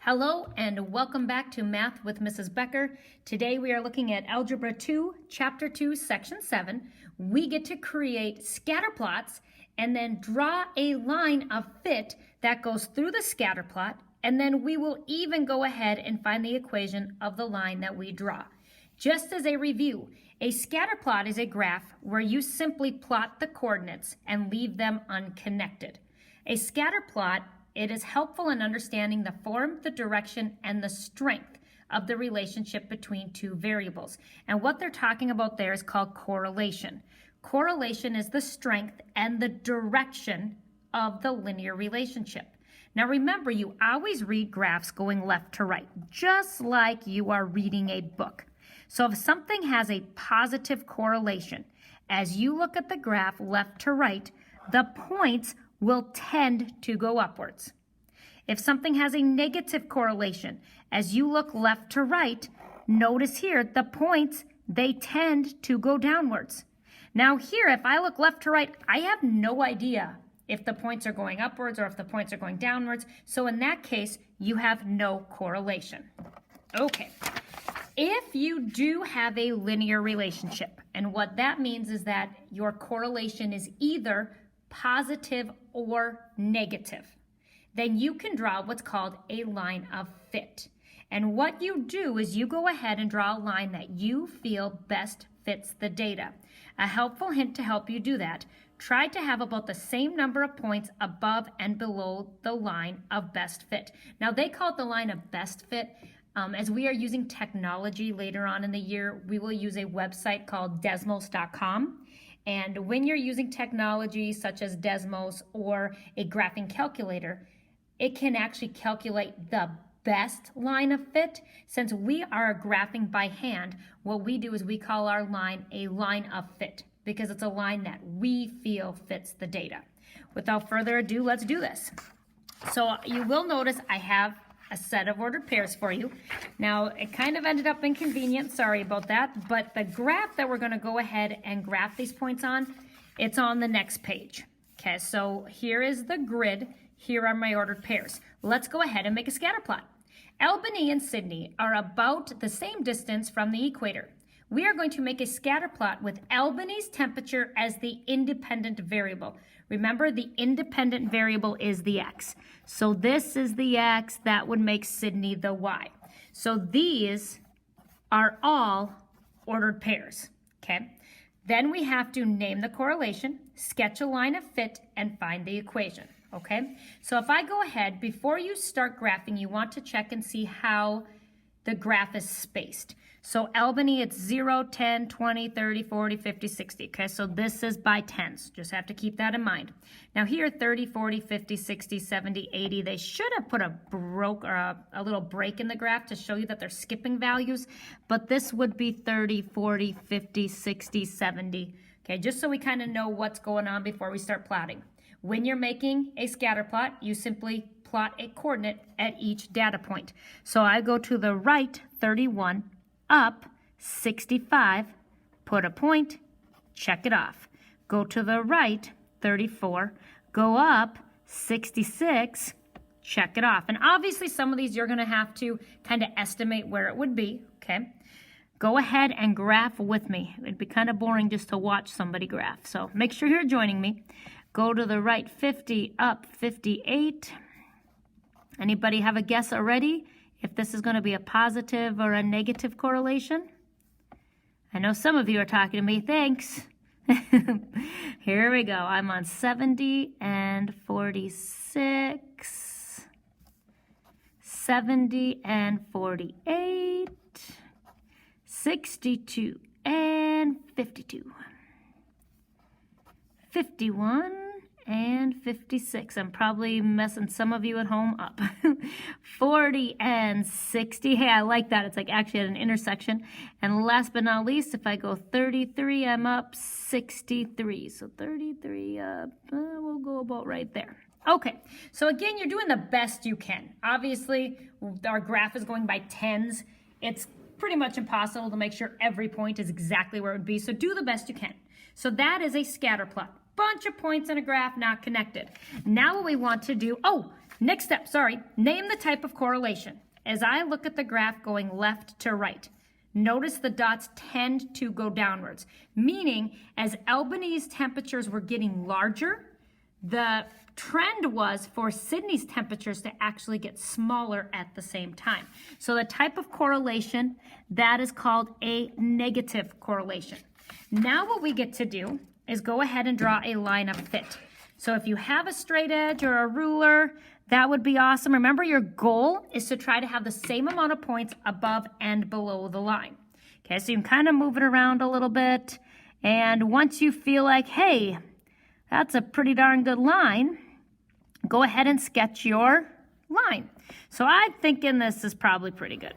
Hello and welcome back to Math with Mrs. Becker. Today we are looking at Algebra 2, Chapter 2, Section 7. We get to create scatter plots and then draw a line of fit that goes through the scatter plot, and then we will even go ahead and find the equation of the line that we draw. Just as a review, a scatter plot is a graph where you simply plot the coordinates and leave them unconnected. A scatter plot, it is helpful in understanding the form, the direction, and the strength of the relationship between two variables. And what they're talking about there is called correlation. Correlation is the strength and the direction of the linear relationship. Now remember, you always read graphs going left to right, just like you are reading a book. So if something has a positive correlation, as you look at the graph left to right, the points will tend to go upwards. If something has a negative correlation, as you look left to right, notice here the points, they tend to go downwards. Now here, if I look left to right, I have no idea if the points are going upwards or if the points are going downwards. So in that case, you have no correlation. Okay. If you do have a linear relationship, and what that means is that your correlation is either positive or negative, then you can draw what's called a line of fit. And what you do is you go ahead and draw a line that you feel best fits the data. A helpful hint to help you do that: try to have about the same number of points above and below the line of best fit. Now they call it the line of best fit. As we are using technology later on in the year, we will use a website called Desmos.com. And when you're using technology such as Desmos or a graphing calculator, it can actually calculate the best line of fit. Since we are graphing by hand, what we do is we call our line a line of fit because it's a line that we feel fits the data. Without further ado, let's do this. So you will notice I have a set of ordered pairs for you. Now, it kind of ended up inconvenient, sorry about that, but the graph that we're going to go ahead and graph these points on, it's on the next page. Okay, so here is the grid. Here are my ordered pairs. Let's go ahead and make a scatter plot. Albany and Sydney are about the same distance from the equator. We are going to make a scatter plot with Albany's temperature as the independent variable. Remember, the independent variable is the x. So this is the x, that would make Sydney the y. So these are all ordered pairs, okay? Then we have to name the correlation, sketch a line of fit, and find the equation, okay? So if I go ahead, before you start graphing, you want to check and see how the graph is spaced. So Albany, it's 0, 10, 20, 30, 40, 50, 60. Okay, so this is by tens. Just have to keep that in mind. Now here, 30, 40, 50, 60, 70, 80. They should have put a little break in the graph to show you that they're skipping values. But this would be 30, 40, 50, 60, 70. Okay, just so we kind of know what's going on before we start plotting. When you're making a scatter plot, you simply plot a coordinate at each data point. So I go to the right, 31, up 65, put a point, check it off. Go to the right, 34, go up 66, check it off. And obviously some of these you're going to have to kind of estimate where it would be, okay? Go ahead and graph with me. It'd be kind of boring just to watch somebody graph. So make sure you're joining me. Go to the right, 50, up 58. Anybody have a guess already if this is going to be a positive or a negative correlation? I know some of you are talking to me. Thanks. Here we go. I'm on 70 and 46, 70 and 48, 62 and 52, 51 and 56. I'm probably messing some of you at home up. 40 and 60. Hey, I like that. It's like actually at an intersection. And last but not least, if I go 33, I'm up 63. So 33 up, we'll go about right there. Okay, so again, you're doing the best you can. Obviously, our graph is going by tens. It's pretty much impossible to make sure every point is exactly where it would be. So do the best you can. So that is a scatter plot. Bunch of points in a graph not connected. Now what we want to do, Next step, name the type of correlation. As I look at the graph going left to right, notice the dots tend to go downwards, meaning as Albany's temperatures were getting larger, the trend was for Sydney's temperatures to actually get smaller at the same time. So the type of correlation, that is called a negative correlation. Now what we get to do is go ahead and draw a line of fit. So if you have a straight edge or a ruler, that would be awesome. Remember, your goal is to try to have the same amount of points above and below the line. Okay, so you can kind of move it around a little bit. And once you feel like, hey, that's a pretty darn good line, go ahead and sketch your line. So I'm thinking this is probably pretty good.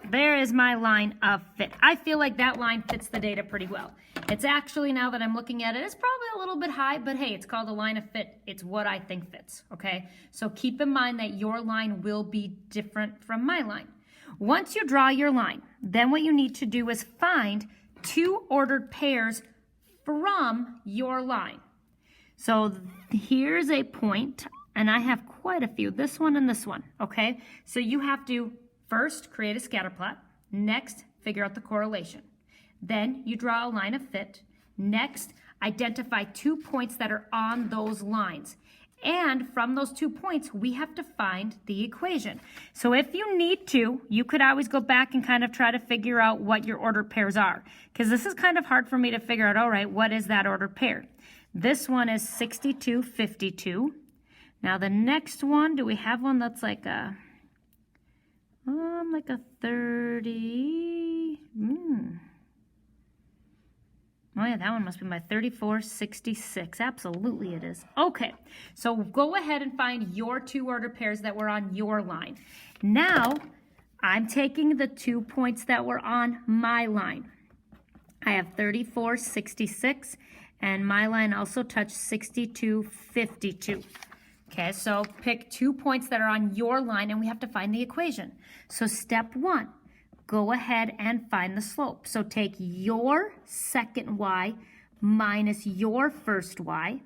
There is my line of fit. I feel like that line fits the data pretty well. It's actually, now that I'm looking at it, it's probably a little bit high, but hey, it's called a line of fit. It's what I think fits, okay? So keep in mind that your line will be different from my line. Once you draw your line, then what you need to do is find two ordered pairs from your line. So here's a point, and I have quite a few, this one and this one, okay? So you have to first create a scatter plot, next figure out the correlation. Then you draw a line of fit. Next, identify 2 points that are on those lines. And from those 2 points, we have to find the equation. So if you need to, you could always go back and kind of try to figure out what your ordered pairs are. Because this is kind of hard for me to figure out, all right, what is that ordered pair? This one is 62, 52. Now the next one, do we have one that's like a 30? Oh yeah, that one must be my 34, 66. Absolutely it is. Okay, so go ahead and find your two ordered pairs that were on your line. Now, I'm taking the 2 points that were on my line. I have 34, 66, and my line also touched 62, 52. Okay, so pick 2 points that are on your line, and we have to find the equation. So step 1. Go ahead and find the slope. So take your second y minus your first y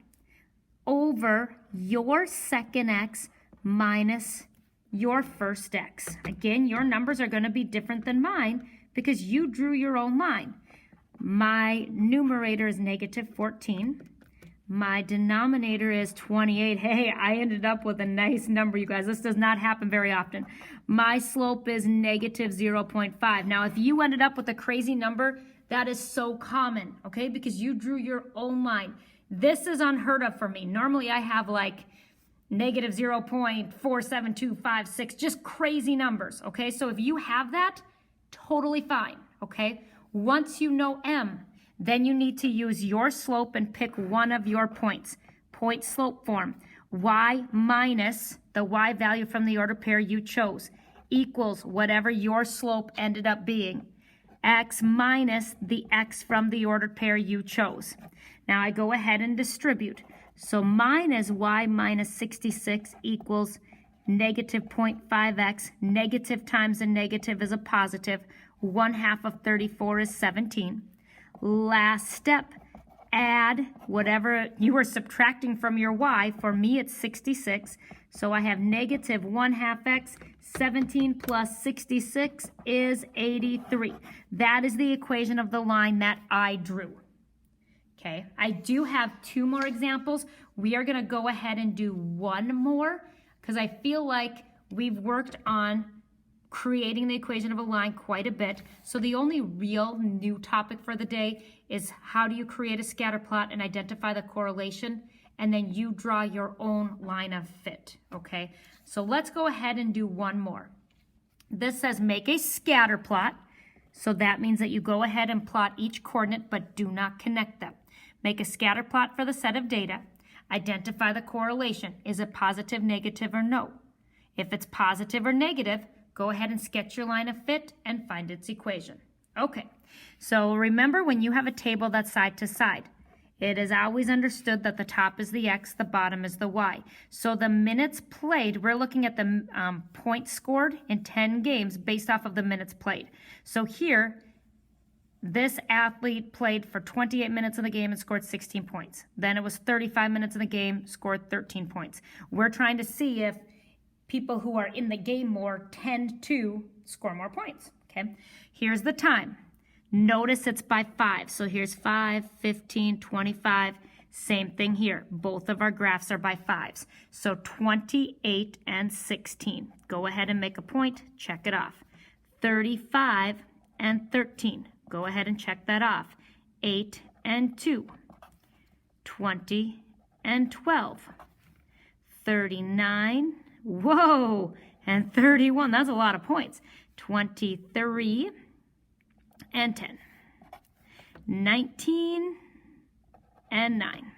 over your second x minus your first x. Again, your numbers are going to be different than mine because you drew your own line. My numerator is negative 14. My denominator is 28. Hey, I ended up with a nice number, you guys. This does not happen very often. My slope is negative 0.5. Now, if you ended up with a crazy number, that is so common, okay? Because you drew your own line. This is unheard of for me. Normally, I have like negative 0.47256, just crazy numbers, okay? So if you have that, totally fine, okay? Once you know M, then you need to use your slope and pick one of your points. Point slope form. Y minus the y value from the ordered pair you chose equals whatever your slope ended up being. X minus the x from the ordered pair you chose. Now I go ahead and distribute. So minus y minus 66 equals negative 0.5x. Negative times a negative is a positive. 1/2 of 34 is 17. Last step, add whatever you were subtracting from your y. For me, it's 66. So I have negative 1/2 x. 17 plus 66 is 83. That is the equation of the line that I drew. Okay, I do have 2 more examples. We are going to go ahead and do one more because I feel like we've worked on creating the equation of a line quite a bit. So the only real new topic for the day is how do you create a scatter plot and identify the correlation, and then you draw your own line of fit, okay? So let's go ahead and do one more. This says make a scatter plot. So that means that you go ahead and plot each coordinate, but do not connect them. Make a scatter plot for the set of data. Identify the correlation. Is it positive, negative, or no? If it's positive or negative, go ahead and sketch your line of fit and find its equation. Okay, so remember when you have a table that's side to side, it is always understood that the top is the X, the bottom is the Y. So the minutes played, we're looking at the points scored in 10 games based off of the minutes played. So here, this athlete played for 28 minutes in the game and scored 16 points. Then it was 35 minutes in the game, scored 13 points. We're trying to see if people who are in the game more tend to score more points, okay? Here's the time. Notice it's by 5. So here's 5, 15, 25. Same thing here. Both of our graphs are by 5s. So 28 and 16. Go ahead and make a point. Check it off. 35 and 13. Go ahead and check that off. 8 and 2. 20 and 12. 39. Whoa! And 31. That's a lot of points. 23 and 10. 19 and 9.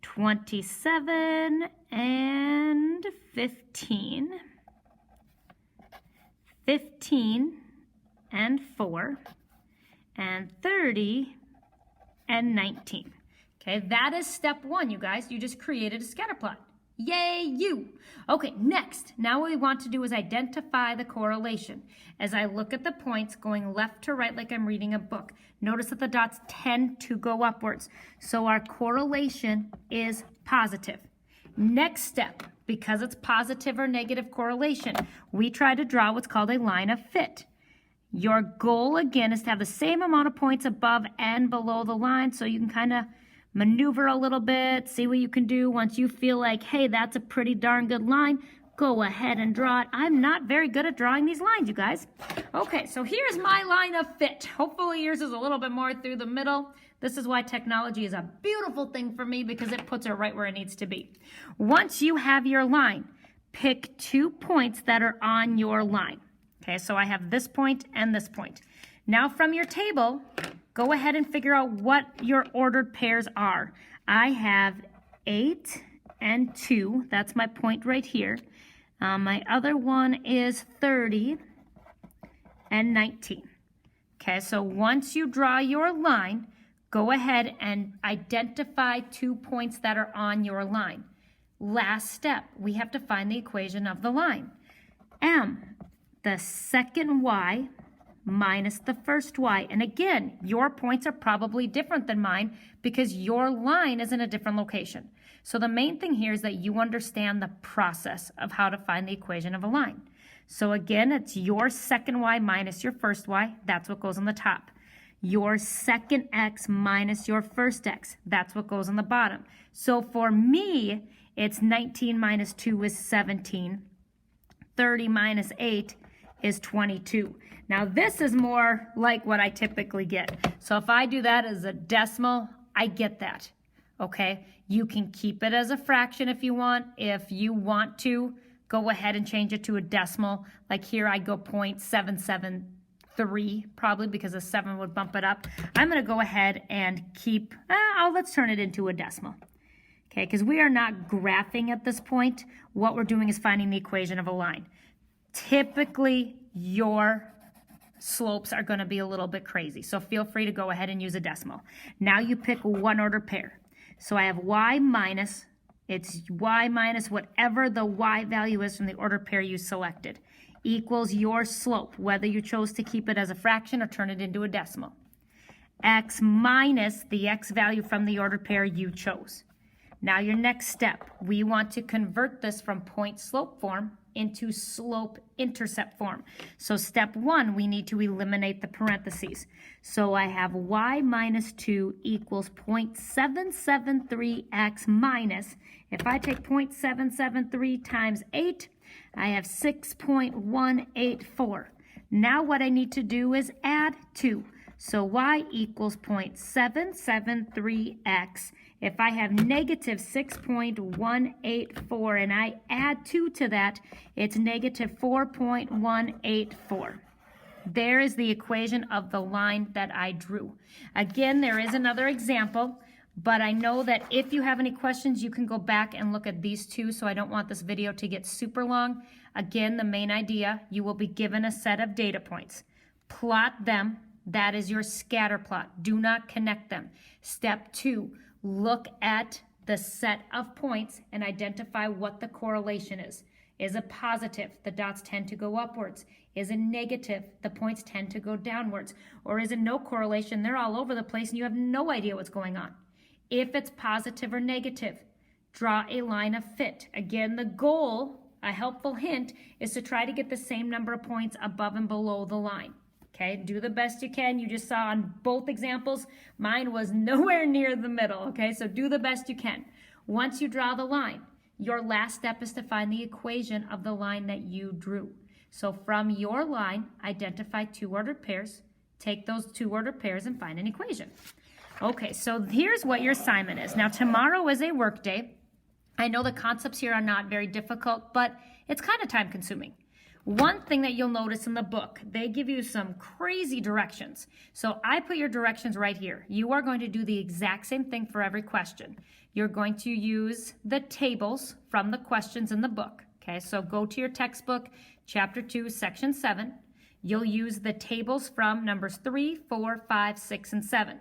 27 and 15. 15 and 4. And 30 and 19. Okay, that is step 1, you guys. You just created a scatter plot. Yay, you! Okay, next, now what we want to do is identify the correlation. As I look at the points going left to right like I'm reading a book, notice that the dots tend to go upwards. So our correlation is positive. Next step, because it's positive or negative correlation, we try to draw what's called a line of fit. Your goal, again, is to have the same amount of points above and below the line so you can kind of maneuver a little bit, see what you can do. Once you feel like, hey, that's a pretty darn good line, go ahead and draw it. I'm not very good at drawing these lines, you guys. Okay, so here's my line of fit. Hopefully yours is a little bit more through the middle. This is why technology is a beautiful thing for me, because it puts it right where it needs to be. Once you have your line, pick 2 points that are on your line. Okay, so I have this point and this point. Now from your table, go ahead and figure out what your ordered pairs are. I have 8 and 2. That's my point right here. My other one is 30 and 19. Okay, so once you draw your line, go ahead and identify 2 points that are on your line. Last step, we have to find the equation of the line. M, the second y, minus the first y. And again, your points are probably different than mine because your line is in a different location. So the main thing here is that you understand the process of how to find the equation of a line. So again, it's your second y minus your first y. That's what goes on the top. Your second x minus your first x. That's what goes on the bottom. So for me, it's 19 minus 2 is 17. 30 minus 8 is 22. Now this is more like what I typically get. So if I do that as a decimal, I get that, okay? You can keep it as a fraction if you want. If you want to, go ahead and change it to a decimal. Like here I go 0.773 probably because a 7 would bump it up. I'm gonna go ahead and keep, let's turn it into a decimal. Okay, because we are not graphing at this point. What we're doing is finding the equation of a line. Typically, your slopes are going to be a little bit crazy, so feel free to go ahead and use a decimal. Now you pick one order pair. So I have y minus, it's y minus whatever the y value is from the order pair you selected, equals your slope, whether you chose to keep it as a fraction or turn it into a decimal. X minus the x value from the order pair you chose. Now your next step, we want to convert this from point slope form into slope intercept form. So step 1, we need to eliminate the parentheses. So I have y minus 2 equals 0.773x minus, if I take 0.773 times 8, I have 6.184. Now what I need to do is add 2. So y equals 0.773x. If I have negative 6.184 and I add 2 to that, it's negative 4.184. There is the equation of the line that I drew. Again, there is another example, but I know that if you have any questions, you can go back and look at these two, so I don't want this video to get super long. Again, the main idea, you will be given a set of data points. Plot them. That is your scatter plot. Do not connect them. Step 2, look at the set of points and identify what the correlation is. Is it positive? The dots tend to go upwards. Is it negative? The points tend to go downwards. Or is it no correlation? They're all over the place and you have no idea what's going on. If it's positive or negative, draw a line of fit. Again, the goal, a helpful hint is to try to get the same number of points above and below the line. Okay, do the best you can. You just saw on both examples, mine was nowhere near the middle. Okay, so do the best you can. Once you draw the line, your last step is to find the equation of the line that you drew. So from your line, identify two ordered pairs, take those two ordered pairs and find an equation. Okay, so here's what your assignment is. Now tomorrow is a work day. I know the concepts here are not very difficult, but it's kind of time consuming. One thing that you'll notice in the book, they give you some crazy directions. So I put your directions right here. You are going to do the exact same thing for every question. You're going to use the tables from the questions in the book. Okay, so go to your textbook, chapter 2, section 7. You'll use the tables from numbers 3, 4, 5, 6, and 7.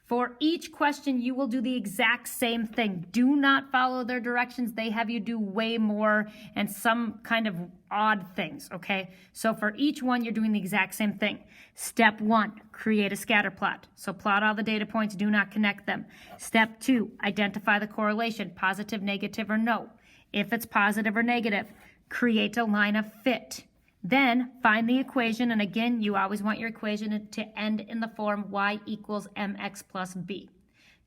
For each question, you will do the exact same thing. Do not follow their directions. They have you do way more and some kind of odd things, okay? So for each one, you're doing the exact same thing. Step 1, create a scatter plot. So plot all the data points, do not connect them. Step 2, identify the correlation, positive, negative, or no. If it's positive or negative, create a line of fit. Then find the equation, and again, you always want your equation to end in the form y equals mx plus b.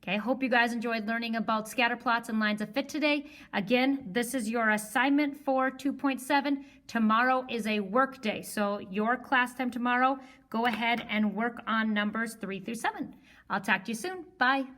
Okay, hope you guys enjoyed learning about scatter plots and lines of fit today. Again, this is your assignment for 2.7. Tomorrow is a work day, so your class time tomorrow, go ahead and work on numbers 3 through 7. I'll talk to you soon. Bye.